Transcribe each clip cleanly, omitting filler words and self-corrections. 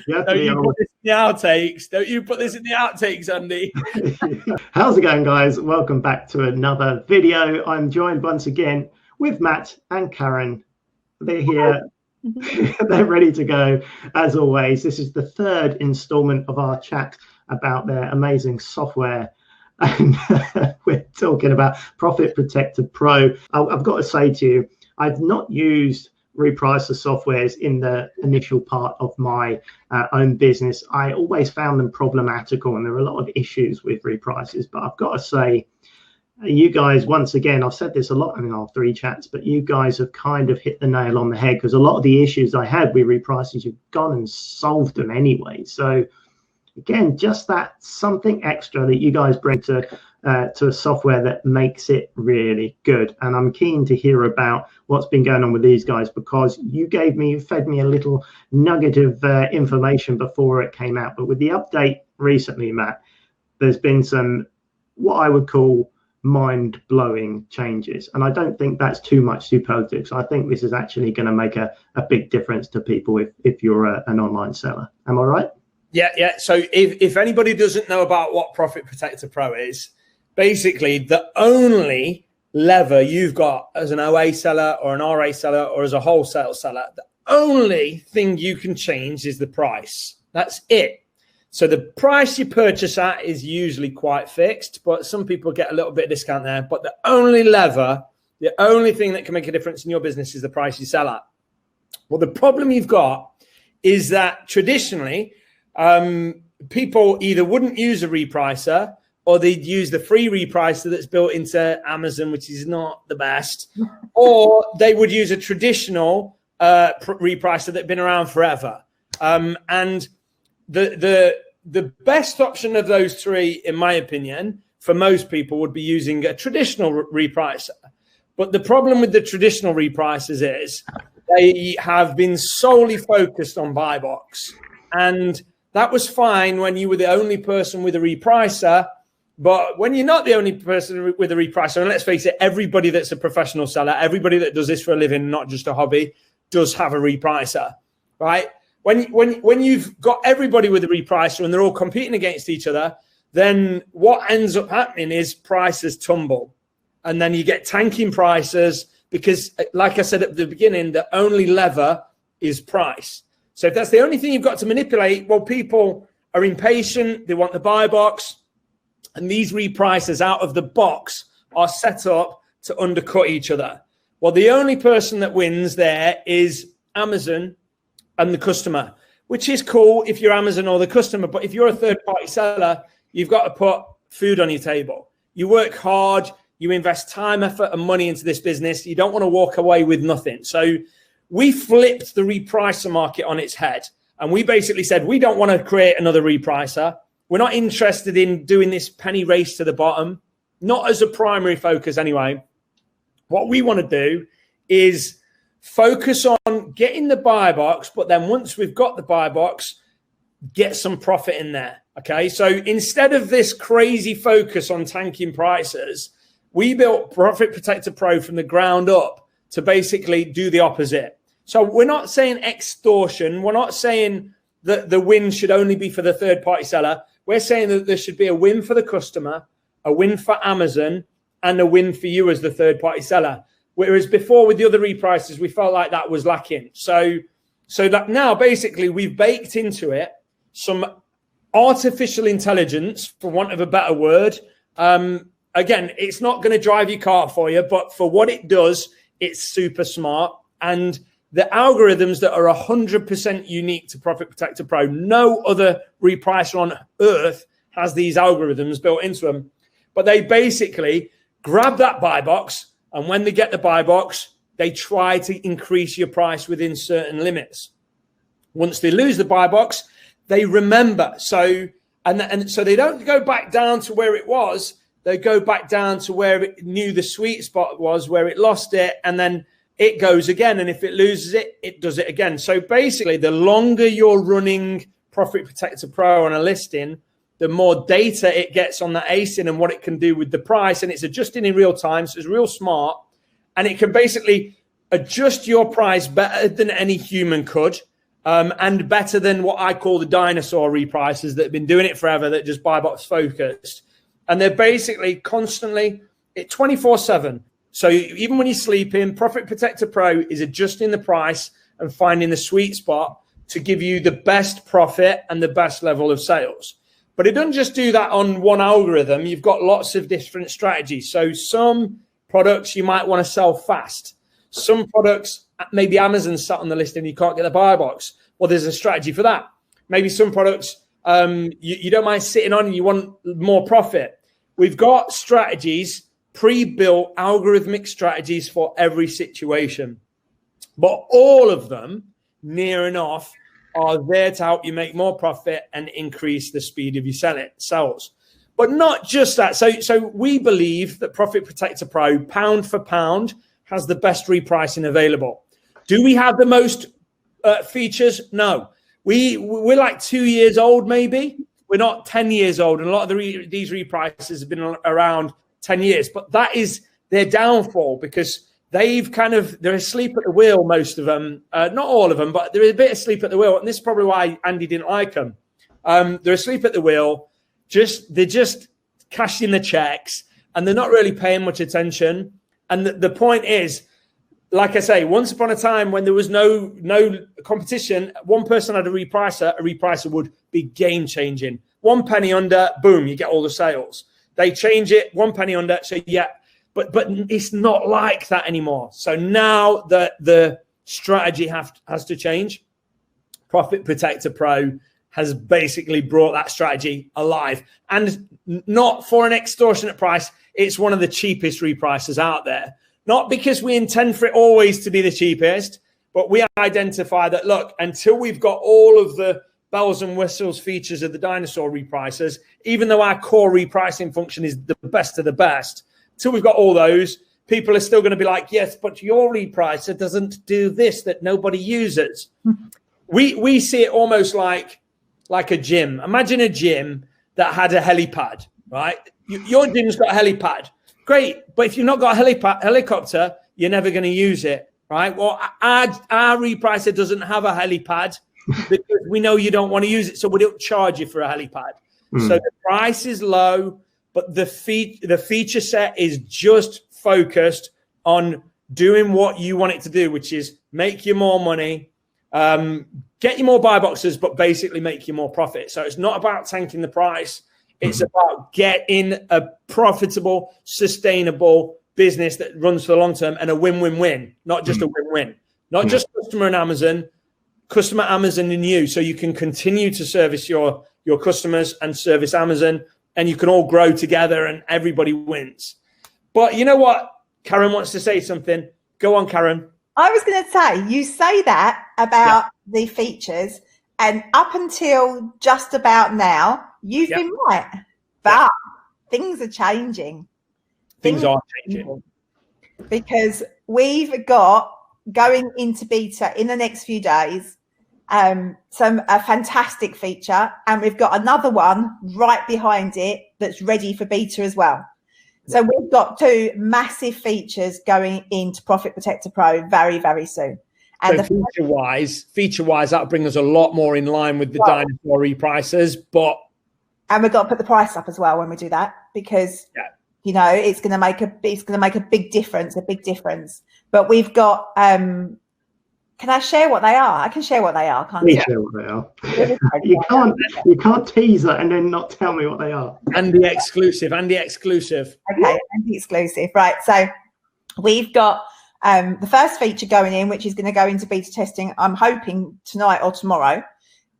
Don't you put this in the outtakes. Don't you put this in the outtakes, Andy. How's it going, guys? Welcome back to another video. I'm joined once again with Matt and Karen. They're here. They're ready to go. As always, this is the third installment of our chat about their amazing software. And we're talking about Profit Protector Pro. I've got to say to you, I've not used repricer softwares in the initial part of my own business. I always found them problematical, and there are a lot of issues with reprices. But I've got to say, you guys, once again, I've said this a lot in our 3 chats, but you guys have kind of hit the nail on the head, because a lot of the issues I had with reprices, you've gone and solved them anyway. So again, just that something extra that you guys bring to a software that makes it really good. And I'm keen to hear about what's been going on with these guys, because you fed me a little nugget of information before it came out. But with the update recently, Matt, there's been some what I would call mind-blowing changes, and I don't think that's too much superlative. So I think this is actually going to make a big difference to people if you're an online seller. Am I right? Yeah. So if anybody doesn't know about what Profit Protector Pro is, basically the only lever you've got as an OA seller or an RA seller or as a wholesale seller, the only thing you can change is the price. That's it. So the price you purchase at is usually quite fixed, but some people get a little bit of discount there. But the only lever, the only thing that can make a difference in your business is the price you sell at. Well, the problem you've got is that traditionally, people either wouldn't use a repricer, or they'd use the free repricer that's built into Amazon, which is not the best, or they would use a traditional repricer that had been around forever. And the best option of those 3, in my opinion, for most people would be using a traditional repricer. But the problem with the traditional repricers is they have been solely focused on buy box. And that was fine when you were the only person with a repricer. But when you're not the only person with a repricer, and let's face it, everybody that's a professional seller, everybody that does this for a living, not just a hobby, does have a repricer, right? When you've got everybody with a repricer and they're all competing against each other, then what ends up happening is prices tumble. And then you get tanking prices because, like I said at the beginning, the only lever is price. So if that's the only thing you've got to manipulate, well, people are impatient. They want the buy box. And these repricers out of the box are set up to undercut each other. Well, the only person that wins there is Amazon and the customer, which is cool if you're Amazon or the customer. But if you're a third-party seller, you've got to put food on your table. You work hard. You invest time, effort, and money into this business. You don't want to walk away with nothing. So we flipped the repricer market on its head. And we basically said, we don't want to create another repricer. We're not interested in doing this penny race to the bottom, not as a primary focus anyway. What we want to do is focus on getting the buy box, but then once we've got the buy box, get some profit in there. Okay, so instead of this crazy focus on tanking prices, we built Profit Protector Pro from the ground up to basically do the opposite. So we're not saying extortion. We're not saying that the win should only be for the third-party seller. We're saying that there should be a win for the customer, a win for Amazon, and a win for you as the third-party seller. Whereas before with the other reprices, we felt like that was lacking. So that now basically we've baked into it some artificial intelligence, for want of a better word. Again, it's not going to drive your car for you, but for what it does, it's super smart. And the algorithms that are 100% unique to Profit Protector Pro, no other repricer on earth has these algorithms built into them. But they basically grab that buy box, and when they get the buy box, they try to increase your price within certain limits. Once they lose the buy box, they remember. So they don't go back down to where it was. They go back down to where it knew the sweet spot was, where it lost it, and then it goes again. And if it loses it, it does it again. So basically, the longer you're running Profit Protector Pro on a listing, the more data it gets on that ASIN and what it can do with the price. And it's adjusting in real time. So it's real smart. And it can basically adjust your price better than any human could. and better than what I call the dinosaur repricers that have been doing it forever, that just buy box focused. And they're basically constantly at 24/7. So even when you're sleeping, Profit Protector Pro is adjusting the price and finding the sweet spot to give you the best profit and the best level of sales. But it doesn't just do that on one algorithm. You've got lots of different strategies. So some products you might want to sell fast. Some products, maybe Amazon's sat on the list and you can't get the buy box. Well, there's a strategy for that. Maybe some products you don't mind sitting on and you want more profit. We've got strategies, pre-built algorithmic strategies for every situation. But all of them, near enough, are there to help you make more profit and increase the speed of your sales. But not just that. So we believe that Profit Protector Pro, pound for pound, has the best repricing available. Do we have the most features? No. We're like 2 years old, maybe. We're not 10 years old. And a lot of these reprices have been around 10 years. But that is their downfall, because they're asleep at the wheel, most of them. Not all of them, but they're a bit asleep at the wheel. And this is probably why Andy didn't like them. They're asleep at the wheel. They're just cashing the checks, and they're not really paying much attention. And the point is, like I say, once upon a time when there was no competition, one person had a repricer would be game changing. 1 penny under, boom, you get all the sales. They change it, 1 penny under, so yeah. But it's not like that anymore. So now the strategy has to change. Profit Protector Pro has basically brought that strategy alive, and not for an extortionate price. It's one of the cheapest repricers out there. Not because we intend for it always to be the cheapest, but we identify that, look, until we've got all of the bells and whistles features of the dinosaur repricers, even though our core repricing function is the best of the best, until we've got all those, people are still going to be like, yes, but your repricer doesn't do this that nobody uses. We see it almost like a gym. Imagine a gym that had a helipad, right? Your gym's got a helipad. Great. But if you've not got a helicopter, you're never going to use it, right? Well, our repricer doesn't have a helipad because we know you don't want to use it, so we don't charge you for a helipad. So the price is low, but the feature set is just focused on doing what you want it to do, which is make you more money, get you more buy boxes, but basically make you more profit. So it's not about tanking the price. It's about getting a profitable, sustainable business that runs for the long term, and a win-win-win, not just a win-win. Not just customer and Amazon, customer, Amazon, and you. So you can continue to service your customers and service Amazon, and you can all grow together and everybody wins. But you know what? Karen wants to say something. Go on, Karen. I was going to say, you say that about the features, and up until just about now, you've been right. But things are changing. Things are changing. Because we've got, going into beta in the next few days, a fantastic feature, and we've got another one right behind it that's ready for beta as well. So we've got 2 massive features going into Profit Protector Pro very, very soon. And so feature-wise, that'll bring us a lot more in line with the dinosaur repricers, and we've got to put the price up as well when we do that, because you know it's going to make a big difference, But we've got. Can I share what they are? I can share what they are, can't I? Share what they are. You can't tease that and then not tell me what they are. And the exclusive. Okay, and the exclusive. Right. So we've got the first feature going in, which is going to go into beta testing, I'm hoping tonight or tomorrow,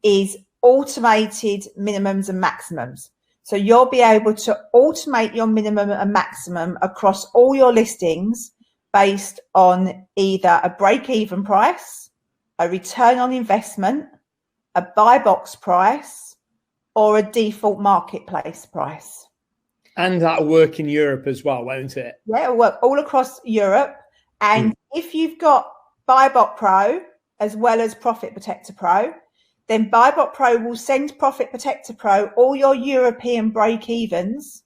is automated minimums and maximums. So you'll be able to automate your minimum and maximum across all your listings based on either a break-even price, a return on investment, a buy box price, or a default marketplace price. And that'll work in Europe as well, won't it? Yeah, it'll work all across Europe. And if you've got BuyBot Pro as well as Profit Protector Pro, then BuyBot Pro will send Profit Protector Pro all your European break-evens.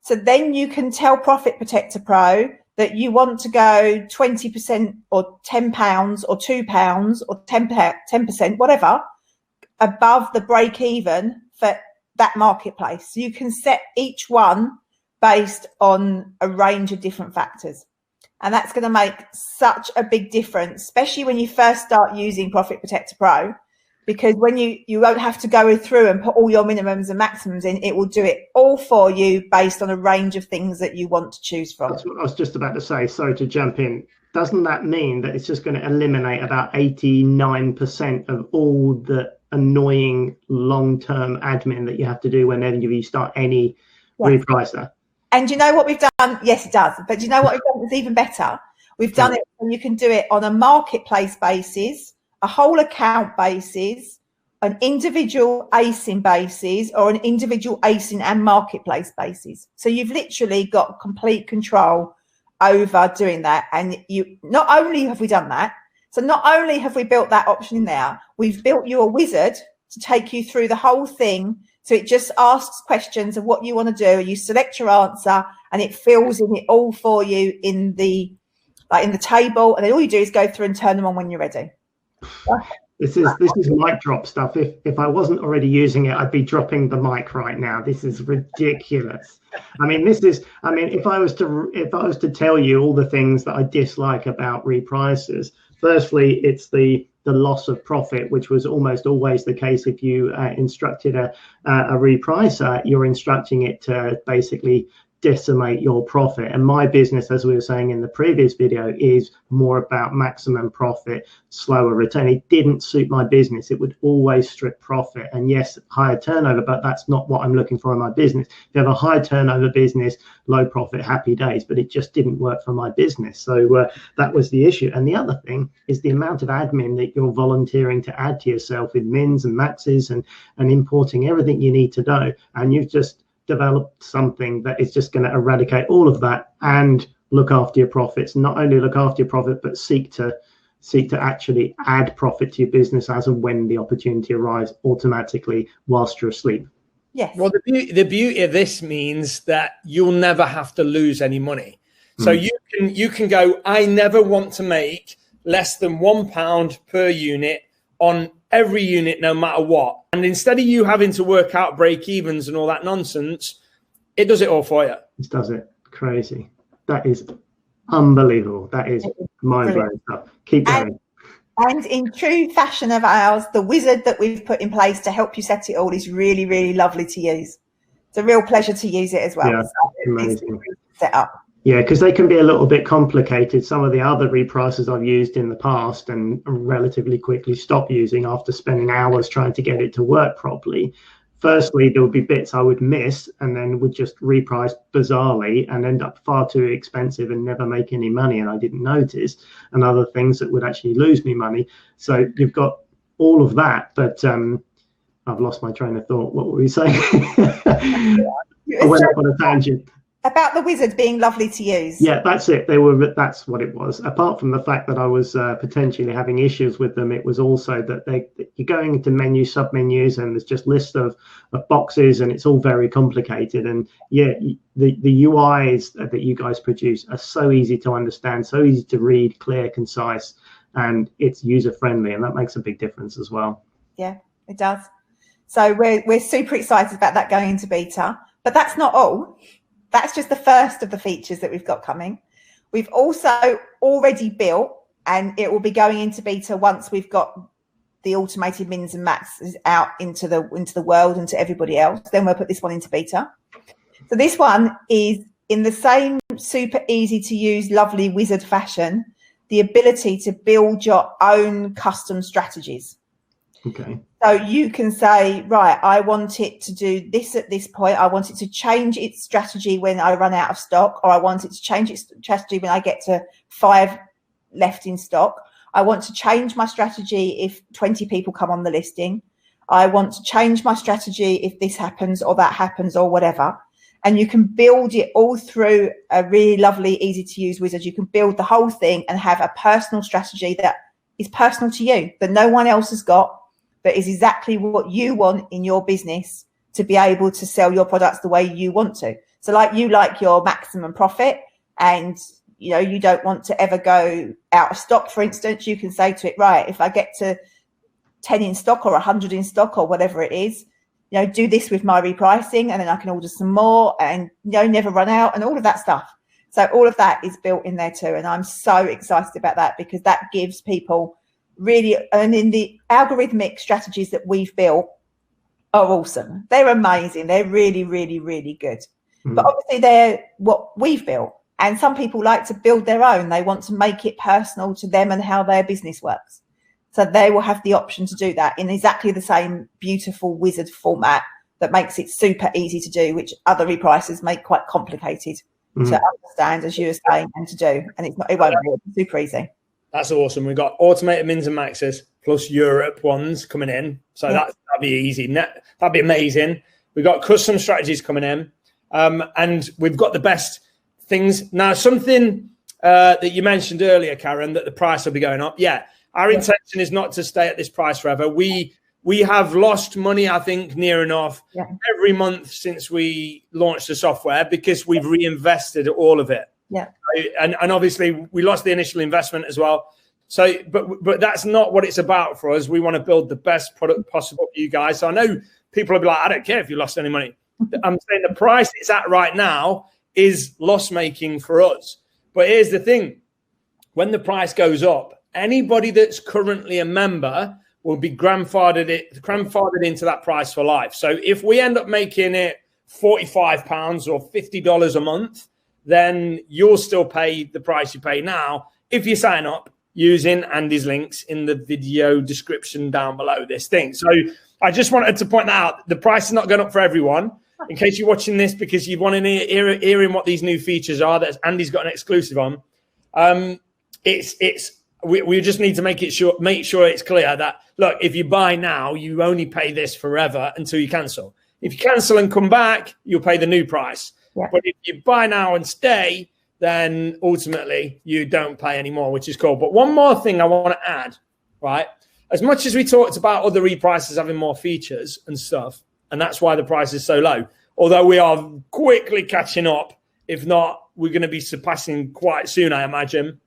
So then you can tell Profit Protector Pro that you want to go 20% or £10 or £2 or 10%, whatever, above the break even for that marketplace. So you can set each one based on a range of different factors. And that's going to make such a big difference, especially when you first start using Profit Protector Pro, because when you won't have to go through and put all your minimums and maximums in, it will do it all for you based on a range of things that you want to choose from. That's what I was just about to say. Sorry to jump in. Doesn't that mean that it's just going to eliminate about 89% of all the annoying long-term admin that you have to do whenever you start any repricer? And you know what we've done? Yes, it does. But do you know what we've done that's even better? We've done it, and you can do it on a marketplace basis, a whole account basis, an individual ASIN basis, or an individual ASIN and marketplace basis. So you've literally got complete control over doing that. And you, not only have we done that, so not only have we built that option in there, we've built you a wizard to take you through the whole thing. So it just asks questions of what you want to do. You select your answer, and it fills in it all for you in the table. And then all you do is go through and turn them on when you're ready. This is mic drop stuff. If I wasn't already using it, I'd be dropping the mic right now. This is ridiculous. I mean, if I was to tell you all the things that I dislike about reprices, firstly, it's the loss of profit, which was almost always the case. If you instructed a repricer, you're instructing it to basically decimate your profit. And my business, as we were saying in the previous video, is more about maximum profit, slower return. It didn't suit my business. It would always strip profit. And yes, higher turnover, but that's not what I'm looking for in my business. If you have a high turnover business, low profit, happy days, but it just didn't work for my business. So that was the issue. And the other thing is the amount of admin that you're volunteering to add to yourself with mins and maxes and importing everything you need to know. And you've just developed something that is just going to eradicate all of that and look after your profits. Not only look after your profit, but seek to actually add profit to your business as and when the opportunity arrives automatically whilst you're asleep. Yes. Well, the beauty of this means that you'll never have to lose any money. So you can go, I never want to make less than £1 per unit on every unit, no matter what. And instead of you having to work out break evens and all that nonsense, it does it all for you. It does it. Crazy. That is unbelievable. That is mind-blowing stuff. Keep going. And in true fashion of ours, the wizard that we've put in place to help you set it all is really, really lovely to use. It's a real pleasure to use it as well. Yeah, so amazing. It's set up. Yeah, because they can be a little bit complicated. Some of the other reprices I've used in the past and relatively quickly stopped using after spending hours trying to get it to work properly. Firstly, there would be bits I would miss and then would just reprice bizarrely and end up far too expensive and never make any money, and I didn't notice, and other things that would actually lose me money. So you've got all of that, but I've lost my train of thought. What were we saying? I went up on a tangent. About the wizard being lovely to use. Yeah, that's it. That's what it was. Apart from the fact that I was potentially having issues with them, it was also that you're going into menu, sub-menus, and there's just lists of boxes, and it's all very complicated. And yeah, the UIs that you guys produce are so easy to understand, so easy to read, clear, concise, and it's user-friendly, and that makes a big difference as well. Yeah, it does. So we're super excited about that going into beta, but that's not all. That's just the first of the features that we've got coming. We've also already built, and it will be going into beta once we've got the automated mins and maxes out into the world and to everybody else. Then we'll put this one into beta. So this one is in the same super easy to use, lovely wizard fashion, the ability to build your own custom strategies. Okay. So you can say, right, I want it to do this at this point. I want it to change its strategy when I run out of stock, or I want it to change its strategy when I get to 5 left in stock. I want to change my strategy if 20 people come on the listing. I want to change my strategy if this happens or that happens or whatever. And you can build it all through a really lovely, easy to use wizard. You can build the whole thing and have a personal strategy that is personal to you, that no one else has got, that is exactly what you want in your business to be able to sell your products the way you want to. So like you like your maximum profit and you don't want to ever go out of stock, for instance, you can say to it, right, if I get to 10 in stock or 100 in stock or whatever it is, do this with my repricing, and then I can order some more and, never run out and all of that stuff. So all of that is built in there too. And I'm so excited about that, because that gives people really, and in the algorithmic strategies that we've built are awesome. They're amazing. They're really, really, really good. But obviously they're what we've built. And some people like to build their own. They want to make it personal to them and how their business works. So they will have the option to do that in exactly the same beautiful wizard format that makes it super easy to do, which other repricers make quite complicated to understand, as you were saying, and to do. And it won't be super easy. That's awesome. We've got automated mins and maxes plus Europe ones coming in. So that'd be easy. That'd be amazing. We've got custom strategies coming in. And we've got the best things. Now, something that you mentioned earlier, Karen, that the price will be going up. Yeah, our intention is not to stay at this price forever. We have lost money, I think, near enough every month since we launched the software, because we've reinvested all of it. Yeah. And obviously we lost the initial investment as well. So, but that's not what it's about for us. We want to build the best product possible for you guys. So I know people will be like, I don't care if you lost any money. I'm saying the price it's at right now is loss making for us. But here's the thing. When the price goes up, anybody that's currently a member will be grandfathered into that price for life. So if we end up making it £45 or $50 a month, then you'll still pay the price you pay now if you sign up using Andy's links in the video description down below this thing. So I just wanted to point out the price is not going up for everyone. In case you're watching this because you want to hear what these new features are that Andy's got an exclusive on, we just need to make sure it's clear that, look, if you buy now, you only pay this forever until you cancel. If you cancel and come back, you'll pay the new price. Yeah. But if you buy now and stay, then ultimately you don't pay anymore, which is cool. But one more thing I want to add, right? As much as we talked about other reprices having more features and stuff, and that's why the price is so low, although we are quickly catching up. If not, we're going to be surpassing quite soon, I imagine.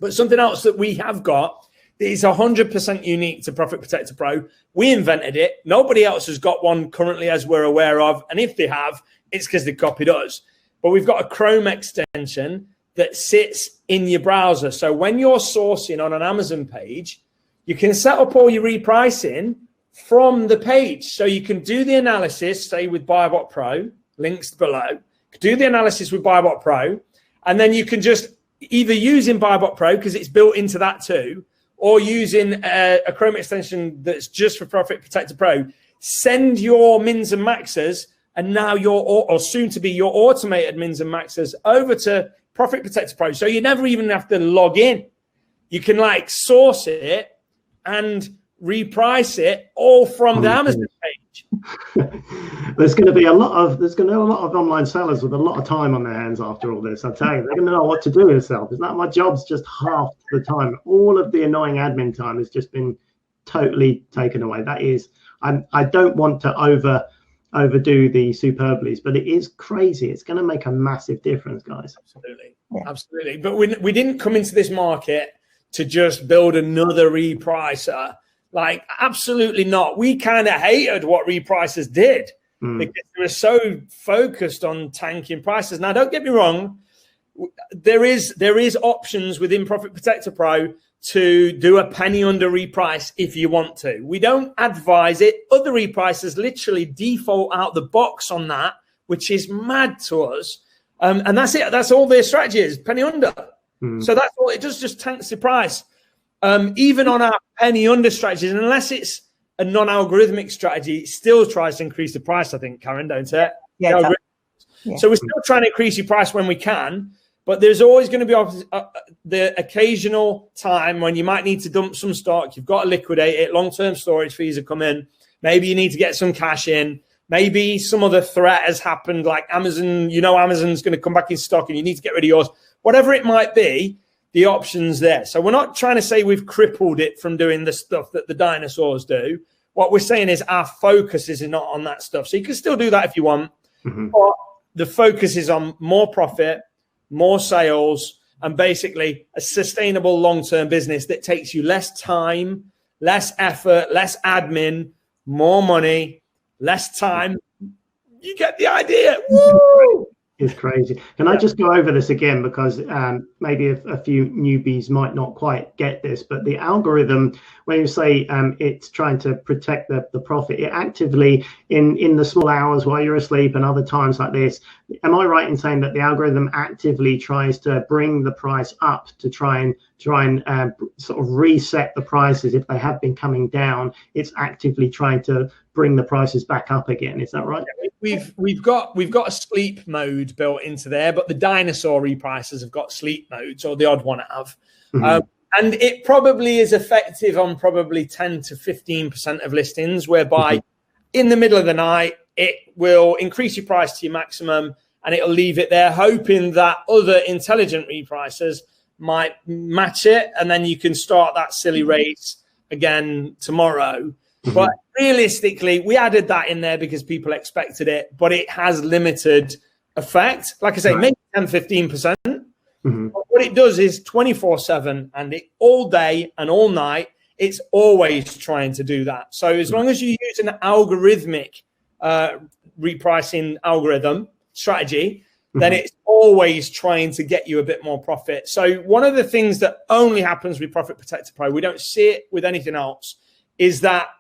But something else that we have got that is 100% unique to Profit Protector Pro. We invented it. Nobody else has got one currently, as we're aware of. And if they have, it's because they copied us. But we've got a Chrome extension that sits in your browser. So when you're sourcing on an Amazon page, you can set up all your repricing from the page. So you can do the analysis, say with BuyBot Pro, links below, do the analysis with BuyBot Pro, and then you can just either using BuyBot Pro, because it's built into that too, or using a Chrome extension that's just for Profit Protector Pro, send your mins and maxes, and now or soon to be your automated mins and maxes over to Profit Protector Pro. So you never even have to log in. You can source it and reprice it all from the Amazon page. There's going to be a lot of online sellers with a lot of time on their hands after all this. I tell you, they're going to know what to do with themselves. It's like my job's just half the time. All of the annoying admin time has just been totally taken away. That is, I don't want to overdo the superblies, but it is crazy. It's going to make a massive difference, guys. Absolutely. But we didn't come into this market to just build another repricer. Absolutely not. We kind of hated what repricers did because they were so focused on tanking prices. Now, don't get me wrong. There is options within Profit Protector Pro to do a penny under reprice if you want to. We don't advise it. Other repricers literally default out the box on that, which is mad to us. And that's it. That's all their strategy is, penny under. So that's all. It just tanks the price. Even on our penny under strategies, and unless it's a non-algorithmic strategy, it still tries to increase the price, I think, Karen, don't it? Yeah. So we're still trying to increase your price when we can, but there's always going to be the occasional time when you might need to dump some stock. You've got to liquidate it. Long-term storage fees have come in. Maybe you need to get some cash in. Maybe some other threat has happened, like Amazon. Amazon's going to come back in stock and you need to get rid of yours. Whatever it might be, the option's there. So we're not trying to say we've crippled it from doing the stuff that the dinosaurs do. What we're saying is our focus is not on that stuff. So you can still do that if you want. But the focus is on more profit, more sales, and basically a sustainable long-term business that takes you less time, less effort, less admin, more money, less time. You get the idea. Woo! It's crazy. Can I just go over this again, because maybe a few newbies might not quite get this, but the algorithm, when you say it's trying to protect the profit, it actively in the small hours while you're asleep and other times like this, am I right in saying that the algorithm actively tries to bring the price up to try and sort of reset the prices if they have been coming down? It's actively trying to bring the prices back up again. Is that right? We've got a sleep mode built into there, but the dinosaur repricers have got sleep modes, or the odd one have. And it probably is effective on probably 10 to 15% of listings, whereby in the middle of the night, it will increase your price to your maximum and it'll leave it there, hoping that other intelligent repricers might match it. And then you can start that silly race again tomorrow. But realistically, we added that in there because people expected it, but it has limited effect. Like I say, maybe 10, 15%. But what it does is 24/7 and it all day and all night, it's always trying to do that. So as long as you use an algorithmic repricing algorithm strategy, then it's always trying to get you a bit more profit. So one of the things that only happens with Profit Protector Pro, we don't see it with anything else, is that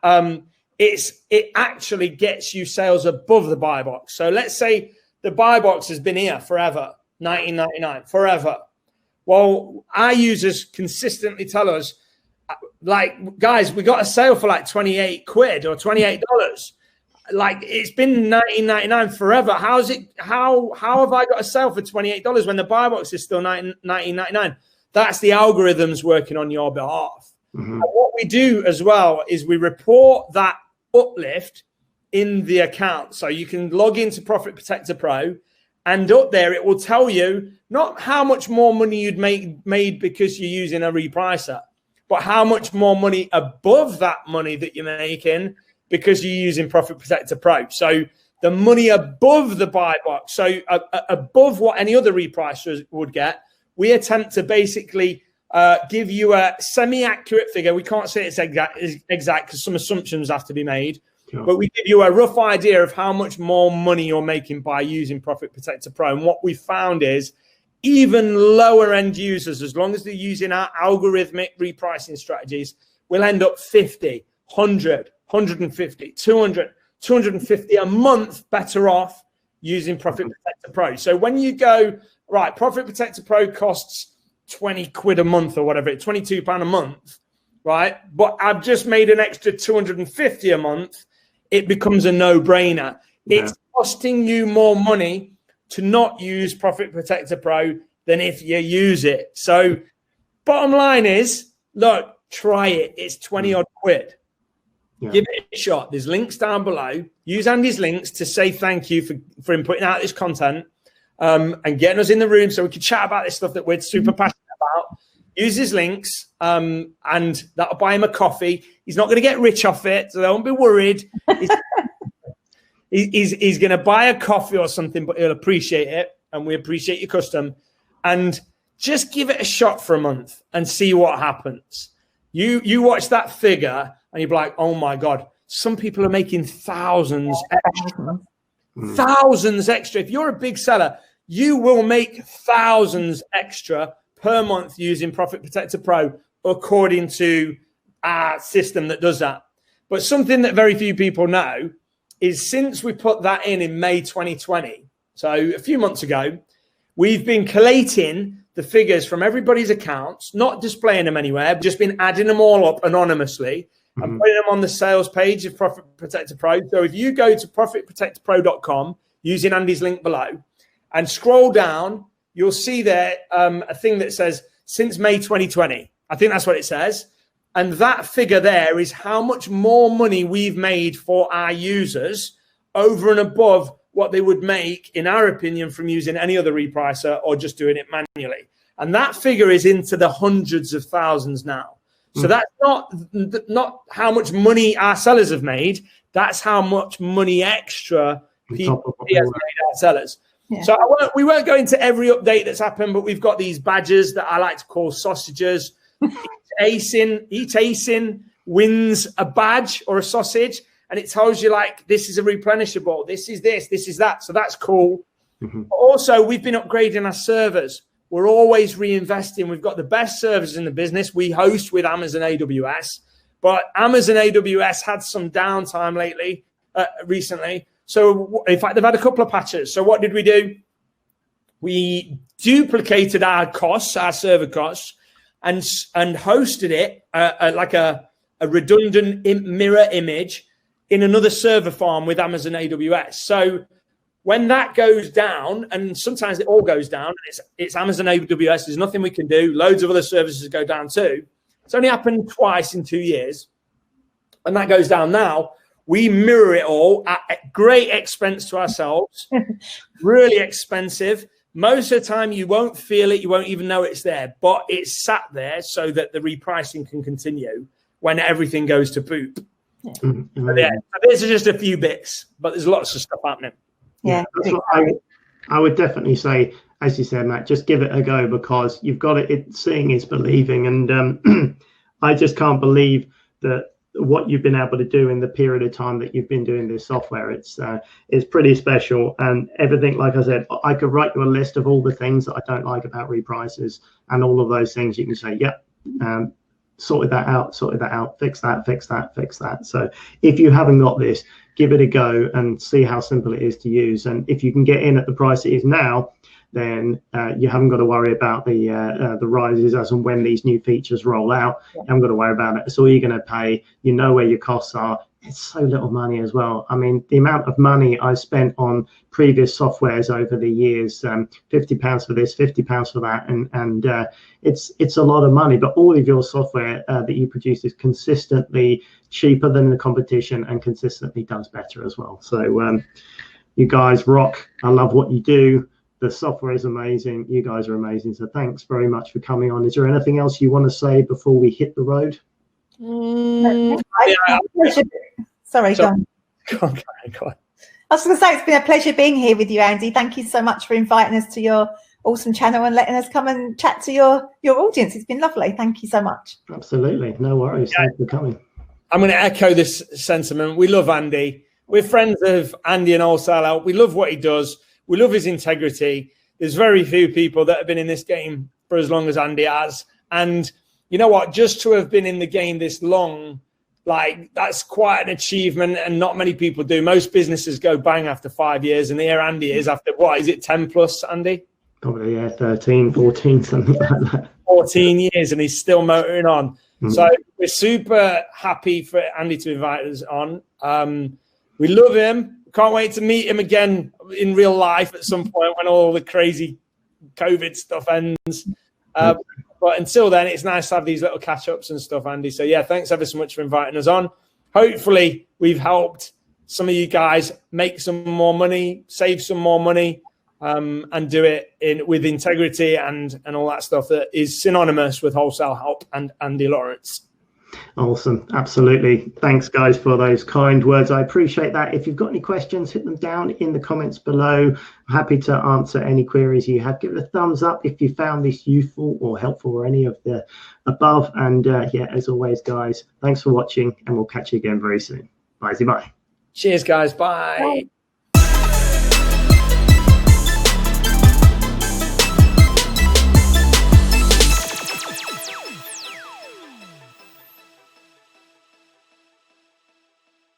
it actually gets you sales above the buy box. So let's say the buy box has been here forever, 19.99, forever. Well, our users consistently tell us, like, guys, we got a sale for like 28 quid or $28. Like, it's been 19.99 forever. How have I got a sale for $28 when the buy box is still 19.99? That's the algorithms working on your behalf. And what we do as well is we report that uplift in the account. So you can log into Profit Protector Pro, and up there it will tell you not how much more money you'd made because you're using a repricer, but how much more money above that money that you're making because you're using Profit Protector Pro. So the money above the buy box, so above what any other repricer would get, we attempt to basically give you a semi-accurate figure. We can't say it's exact because some assumptions have to be made. Sure. But we give you a rough idea of how much more money you're making by using Profit Protector Pro. And what we found is even lower end users, as long as they're using our algorithmic repricing strategies, will end up 50, 100, 150, 200, 250 a month better off using Profit Protector Pro. So when you go, right, Profit Protector Pro costs 20 quid a month or whatever, £22 a month, right? But I've just made an extra 250 a month. It becomes a no-brainer. Yeah. It's costing you more money to not use Profit Protector Pro than if you use it. So bottom line is, look, try it. It's 20 odd quid. Yeah. Give it a shot. There's links down below. Use Andy's links to say thank you for him putting out this content and getting us in the room so we can chat about this stuff that we're super passionate about. Use his links and that'll buy him a coffee. He's not going to get rich off it, so don't be worried. He's going to buy a coffee or something, but he'll appreciate it, and we appreciate your custom. And just give it a shot for a month and see what happens. You watch that figure and you'll be like, oh my God, some people are making thousands extra. Thousands extra. If you're a big seller, you will make thousands extra per month using Profit Protector Pro, according to our system that does that. But something that very few people know is since we put that in May 2020, so a few months ago, we've been collating the figures from everybody's accounts, not displaying them anywhere, but just been adding them all up anonymously and putting them on the sales page of Profit Protector Pro. So if you go to profitprotectorpro.com using Andy's link below and scroll down, you'll see there a thing that says since May 2020. I think that's what it says. And that figure there is how much more money we've made for our users over and above what they would make, in our opinion, from using any other repricer or just doing it manually. And that figure is into the hundreds of thousands now. So that's not how much money our sellers have made. That's how much money extra people has made our sellers. Yeah. So we won't go into every update that's happened, but we've got these badges that I like to call sausages. Each ASIN wins a badge or a sausage, and it tells you like this is a replenishable, this is that. So that's cool. Also, we've been upgrading our servers. We're always reinvesting. We've got the best servers in the business. We host with Amazon AWS, but Amazon AWS had some downtime recently. So in fact, they've had a couple of patches. So what did we do? We duplicated our costs, our server costs, and hosted it like a redundant mirror image in another server farm with Amazon AWS. So when that goes down, and sometimes it all goes down, it's Amazon AWS, there's nothing we can do. Loads of other services go down too. It's only happened twice in 2 years. And that goes down now. We mirror it all at great expense to ourselves, really expensive. Most of the time, you won't feel it. You won't even know it's there, but it's sat there so that the repricing can continue when everything goes to boot. Yeah. So these are just a few bits, but there's lots of stuff happening. Yeah, that's what I would definitely say, as you said, Matt, just give it a go, because you've got it. Seeing is believing. And I just can't believe that what you've been able to do in the period of time that you've been doing this software. It's pretty special, and everything, like I said, I could write you a list of all the things that I don't like about reprices, and all of those things you can say, yep, sorted that out, fix that. So if you haven't got this, give it a go and see how simple it is to use. And if you can get in at the price it is now, then you haven't got to worry about the rises as and when these new features roll out. You haven't got to worry about it. It's all you're going to pay. You know where your costs are. It's so little money as well. I mean, the amount of money I spent on previous softwares over the years, £50 for this, £50 for that, and it's a lot of money. But all of your software that you produce is consistently cheaper than the competition and consistently does better as well. So you guys rock. I love what you do. The software is amazing. You guys are amazing. So thanks very much for coming on. Is there anything else you want to say before we hit the road? Sorry, go on. Go on. I was going to say, it's been a pleasure being here with you, Andy. Thank you so much for inviting us to your awesome channel and letting us come and chat to your audience. It's been lovely. Thank you so much. Absolutely. No worries. Yeah. Thanks for coming. I'm going to echo this sentiment. We love Andy. We're friends of Andy and Wholesale Help. We love what he does. We love his integrity. There's very few people that have been in this game for as long as Andy has. And you know what? Just to have been in the game this long, like, that's quite an achievement, and not many people do. Most businesses go bang after 5 years, and here Andy is after, what, is it 10 plus, Andy? Probably, yeah, 13, 14, something like that. 14 years, and he's still motoring on. So we're super happy for Andy to invite us on. We love him. Can't wait to meet him again in real life at some point when all the crazy COVID stuff ends. But until then, it's nice to have these little catch-ups and stuff, Andy. So, yeah, thanks ever so much for inviting us on. Hopefully, we've helped some of you guys make some more money, save some more money, and do it with integrity and all that stuff that is synonymous with Wholesale Help and Andy Lawrence. Awesome. Absolutely. Thanks, guys, for those kind words. I appreciate that. If you've got any questions, hit them down in the comments below. I'm happy to answer any queries you have. Give it a thumbs up if you found this useful or helpful or any of the above. And yeah, as always, guys, thanks for watching, and we'll catch you again very soon. Bye. Cheers, guys. Bye.